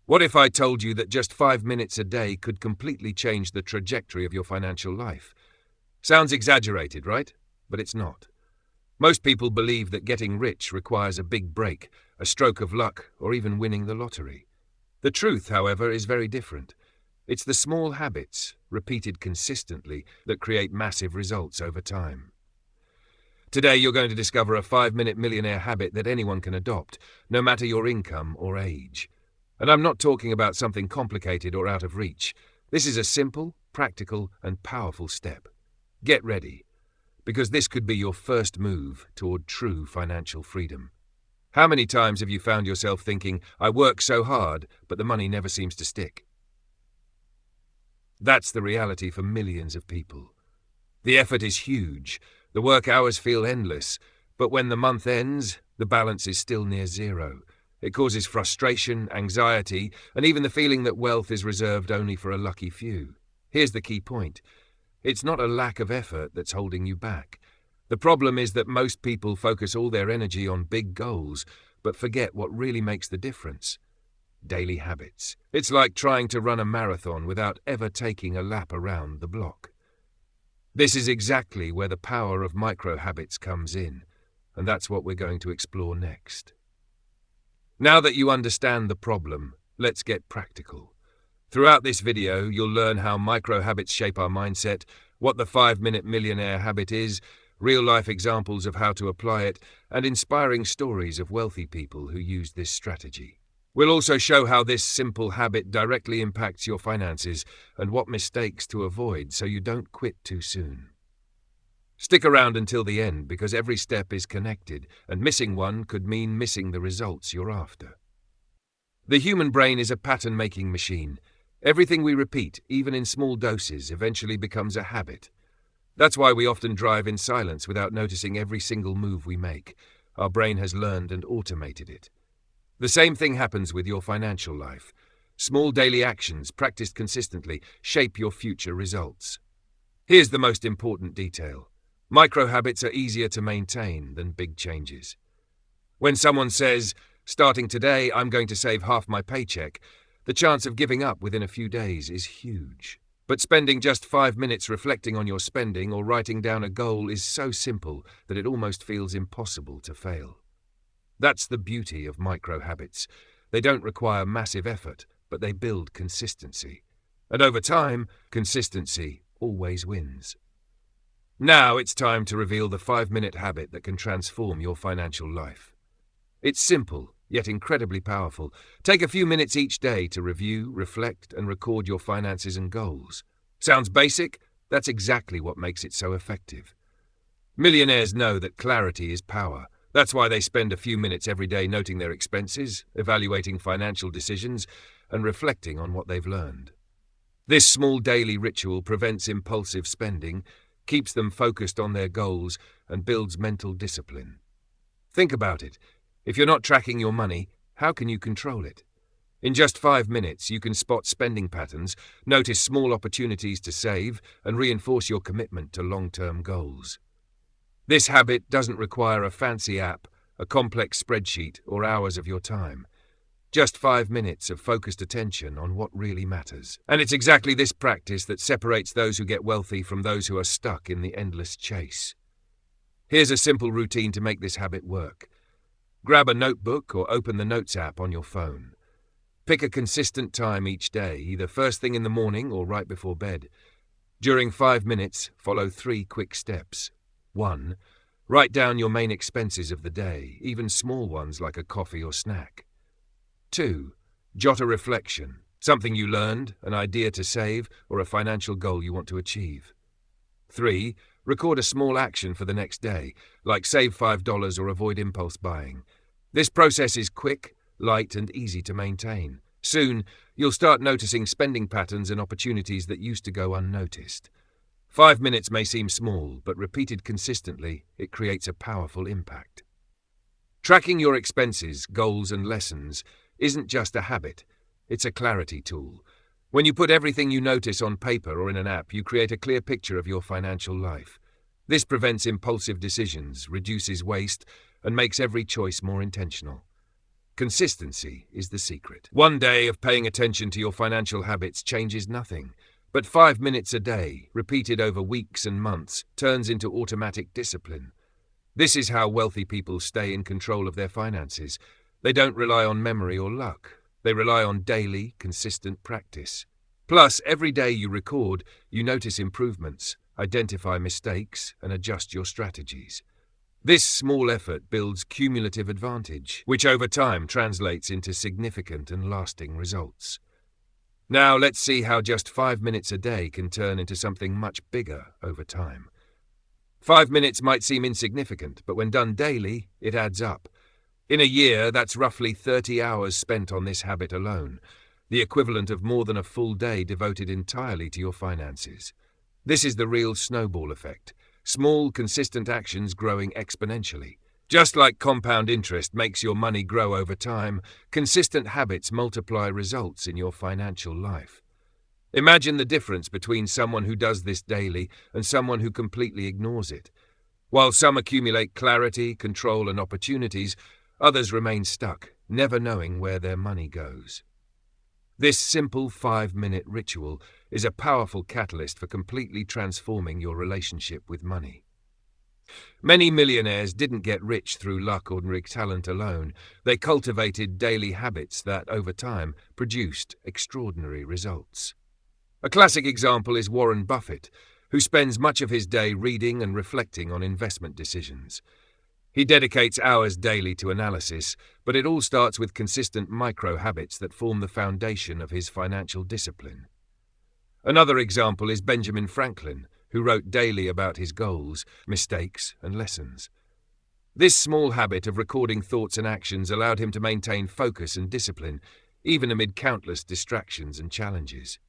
What if I told you that just 5 minutes a day could completely change the trajectory of your financial life? Sounds exaggerated, right? But it's not. Most people believe that getting rich requires a big break, a stroke of luck, or even winning the lottery. The truth, however, is very different. It's the small habits, repeated consistently, that create massive results over time. Today you're going to discover a 5-minute millionaire habit that anyone can adopt, no matter your income or age. And I'm not talking about something complicated or out of reach. This is a simple, practical, and powerful step. Get ready, because this could be your first move toward true financial freedom. How many times have you found yourself thinking, I work so hard, but the money never seems to stick? That's the reality for millions of people. The effort is huge, the work hours feel endless, but when the month ends, the balance is still near zero. It causes frustration, anxiety, and even the feeling that wealth is reserved only for a lucky few. Here's the key point. It's not a lack of effort that's holding you back. The problem is that most people focus all their energy on big goals, but forget what really makes the difference. Daily habits. It's like trying to run a marathon without ever taking a lap around the block. This is exactly where the power of micro habits comes in, and that's what we're going to explore next. Now that you understand the problem, let's get practical. Throughout this video, you'll learn how micro habits shape our mindset, what the 5-minute millionaire habit is, real-life examples of how to apply it, and inspiring stories of wealthy people who used this strategy. We'll also show how this simple habit directly impacts your finances and what mistakes to avoid so you don't quit too soon. Stick around until the end because every step is connected, and missing one could mean missing the results you're after. The human brain is a pattern-making machine. Everything we repeat, even in small doses, eventually becomes a habit. That's why we often drive in silence without noticing every single move we make. Our brain has learned and automated it. The same thing happens with your financial life. Small daily actions, practiced consistently, shape your future results. Here's the most important detail. Micro habits are easier to maintain than big changes. When someone says, starting today, I'm going to save half my paycheck, the chance of giving up within a few days is huge. But spending just 5 minutes reflecting on your spending or writing down a goal is so simple that it almost feels impossible to fail. That's the beauty of micro habits. They don't require massive effort, but they build consistency. And over time, consistency always wins. Now it's time to reveal the 5-minute habit that can transform your financial life. It's simple, yet incredibly powerful. Take a few minutes each day to review, reflect, and record your finances and goals. Sounds basic? That's exactly what makes it so effective. Millionaires know that clarity is power. That's why they spend a few minutes every day noting their expenses, evaluating financial decisions, and reflecting on what they've learned. This small daily ritual prevents impulsive spending, keeps them focused on their goals, and builds mental discipline. Think about it. If you're not tracking your money, how can you control it? In just 5 minutes, you can spot spending patterns, notice small opportunities to save, and reinforce your commitment to long-term goals. This habit doesn't require a fancy app, a complex spreadsheet, or hours of your time. Just 5 minutes of focused attention on what really matters. And it's exactly this practice that separates those who get wealthy from those who are stuck in the endless chase. Here's a simple routine to make this habit work. Grab a notebook or open the Notes app on your phone. Pick a consistent time each day, either first thing in the morning or right before bed. During 5 minutes, follow 3 quick steps. 1. Write down your main expenses of the day, even small ones like a coffee or snack. 2. Jot a reflection, something you learned, an idea to save, or a financial goal you want to achieve. 3. Record a small action for the next day, like save $5 or avoid impulse buying. This process is quick, light, and easy to maintain. Soon, you'll start noticing spending patterns and opportunities that used to go unnoticed. 5 minutes may seem small, but repeated consistently, it creates a powerful impact. Tracking your expenses, goals, and lessons isn't just a habit, it's a clarity tool. When you put everything you notice on paper or in an app, you create a clear picture of your financial life. This prevents impulsive decisions, reduces waste, and makes every choice more intentional. Consistency is the secret. One day of paying attention to your financial habits changes nothing, but 5 minutes a day, repeated over weeks and months, turns into automatic discipline. This is how wealthy people stay in control of their finances. They don't rely on memory or luck. They rely on daily, consistent practice. Plus, every day you record, you notice improvements, identify mistakes, and adjust your strategies. This small effort builds cumulative advantage, which over time translates into significant and lasting results. Now let's see how just 5 minutes a day can turn into something much bigger over time. 5 minutes might seem insignificant, but when done daily, it adds up. In a year, that's roughly 30 hours spent on this habit alone, the equivalent of more than a full day devoted entirely to your finances. This is the real snowball effect. Small, consistent actions growing exponentially. Just like compound interest makes your money grow over time, consistent habits multiply results in your financial life. Imagine the difference between someone who does this daily and someone who completely ignores it. While some accumulate clarity, control, and opportunities, others remain stuck, never knowing where their money goes. This simple 5-minute ritual is a powerful catalyst for completely transforming your relationship with money. Many millionaires didn't get rich through luck or talent alone. They cultivated daily habits that, over time, produced extraordinary results. A classic example is Warren Buffett, who spends much of his day reading and reflecting on investment decisions. He dedicates hours daily to analysis, but it all starts with consistent micro-habits that form the foundation of his financial discipline. Another example is Benjamin Franklin, who wrote daily about his goals, mistakes, and lessons. This small habit of recording thoughts and actions allowed him to maintain focus and discipline, even amid countless distractions and challenges.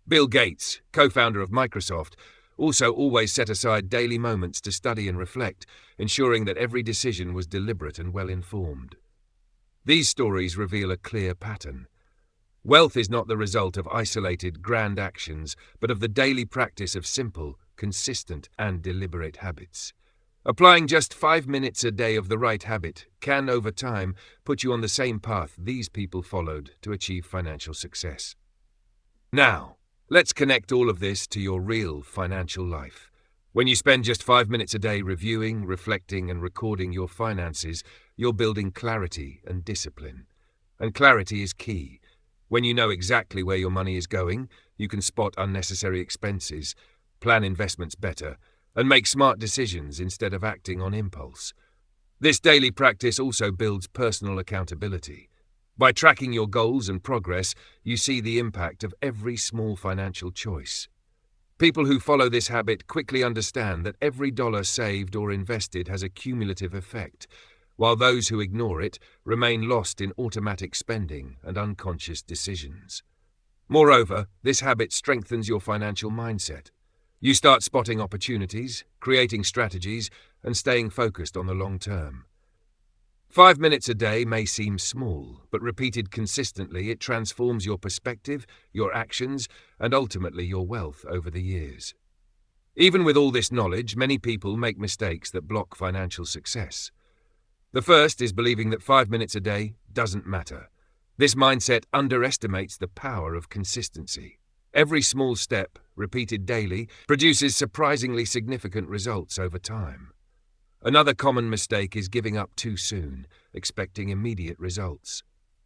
Bill Gates, co-founder of Microsoft, also always set aside daily moments to study and reflect, ensuring that every decision was deliberate and well-informed. These stories reveal a clear pattern. Wealth is not the result of isolated, grand actions, but of the daily practice of simple, consistent, and deliberate habits. Applying just 5 minutes a day of the right habit can, over time, put you on the same path these people followed to achieve financial success. Now, let's connect all of this to your real financial life. When you spend just 5 minutes a day reviewing, reflecting, and recording your finances, you're building clarity and discipline. And clarity is key. When you know exactly where your money is going, you can spot unnecessary expenses, plan investments better, and make smart decisions instead of acting on impulse. This daily practice also builds personal accountability. By tracking your goals and progress, you see the impact of every small financial choice. People who follow this habit quickly understand that every dollar saved or invested has a cumulative effect, while those who ignore it remain lost in automatic spending and unconscious decisions. Moreover, this habit strengthens your financial mindset. You start spotting opportunities, creating strategies, and staying focused on the long term. 5 minutes a day may seem small, but repeated consistently, it transforms your perspective, your actions, and ultimately your wealth over the years. Even with all this knowledge, many people make mistakes that block financial success. The first is believing that 5 minutes a day doesn't matter. This mindset underestimates the power of consistency. Every small step, repeated daily, produces surprisingly significant results over time. Another common mistake is giving up too soon, expecting immediate results.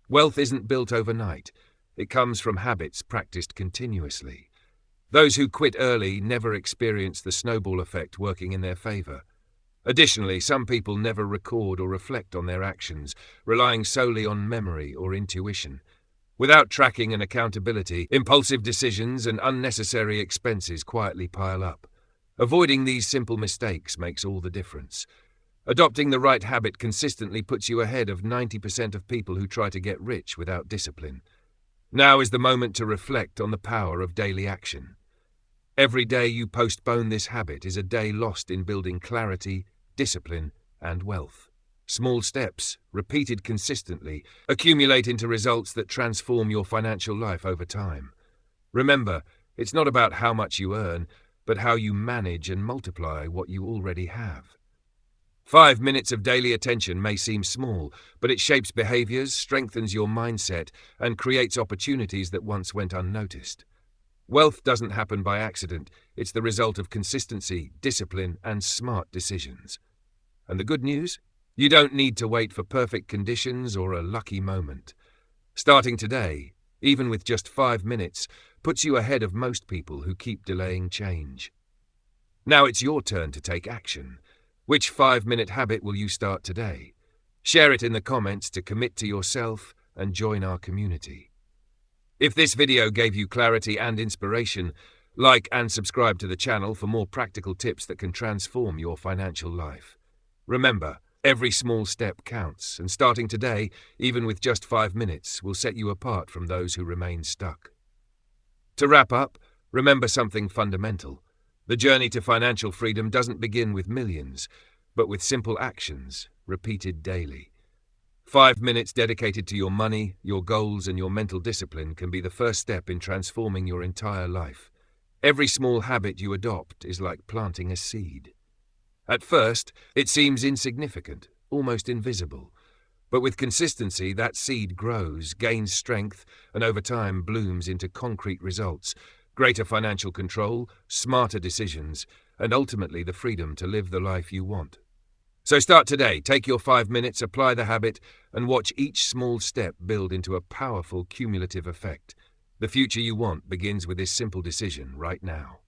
Wealth isn't built overnight. It comes from habits practiced continuously. Those who quit early never experience the snowball effect working in their favor. Additionally, some people never record or reflect on their actions, relying solely on memory or intuition. Without tracking and accountability, impulsive decisions and unnecessary expenses quietly pile up. Avoiding these simple mistakes makes all the difference. Adopting the right habit consistently puts you ahead of 90% of people who try to get rich without discipline. Now is the moment to reflect on the power of daily action. Every day you postpone this habit is a day lost in building clarity, discipline, and wealth. Small steps, repeated consistently, accumulate into results that transform your financial life over time. Remember, it's not about how much you earn, but how you manage and multiply what you already have. 5 minutes of daily attention may seem small, but it shapes behaviors, strengthens your mindset, and creates opportunities that once went unnoticed. Wealth doesn't happen by accident. It's the result of consistency, discipline, and smart decisions. And the good news? You don't need to wait for perfect conditions or a lucky moment. Starting today, even with just 5 minutes, puts you ahead of most people who keep delaying change. Now it's your turn to take action. Which 5-minute habit will you start today? Share it in the comments to commit to yourself and join our community. If this video gave you clarity and inspiration, like and subscribe to the channel for more practical tips that can transform your financial life. Remember, every small step counts, and starting today, even with just 5 minutes, will set you apart from those who remain stuck. To wrap up, remember something fundamental. The journey to financial freedom doesn't begin with millions, but with simple actions, repeated daily. 5 minutes dedicated to your money, your goals, and your mental discipline can be the first step in transforming your entire life. Every small habit you adopt is like planting a seed. At first, it seems insignificant, almost invisible. But with consistency, that seed grows, gains strength, and over time blooms into concrete results, greater financial control, smarter decisions, and ultimately the freedom to live the life you want. So start today, take your 5 minutes, apply the habit, and watch each small step build into a powerful cumulative effect. The future you want begins with this simple decision right now.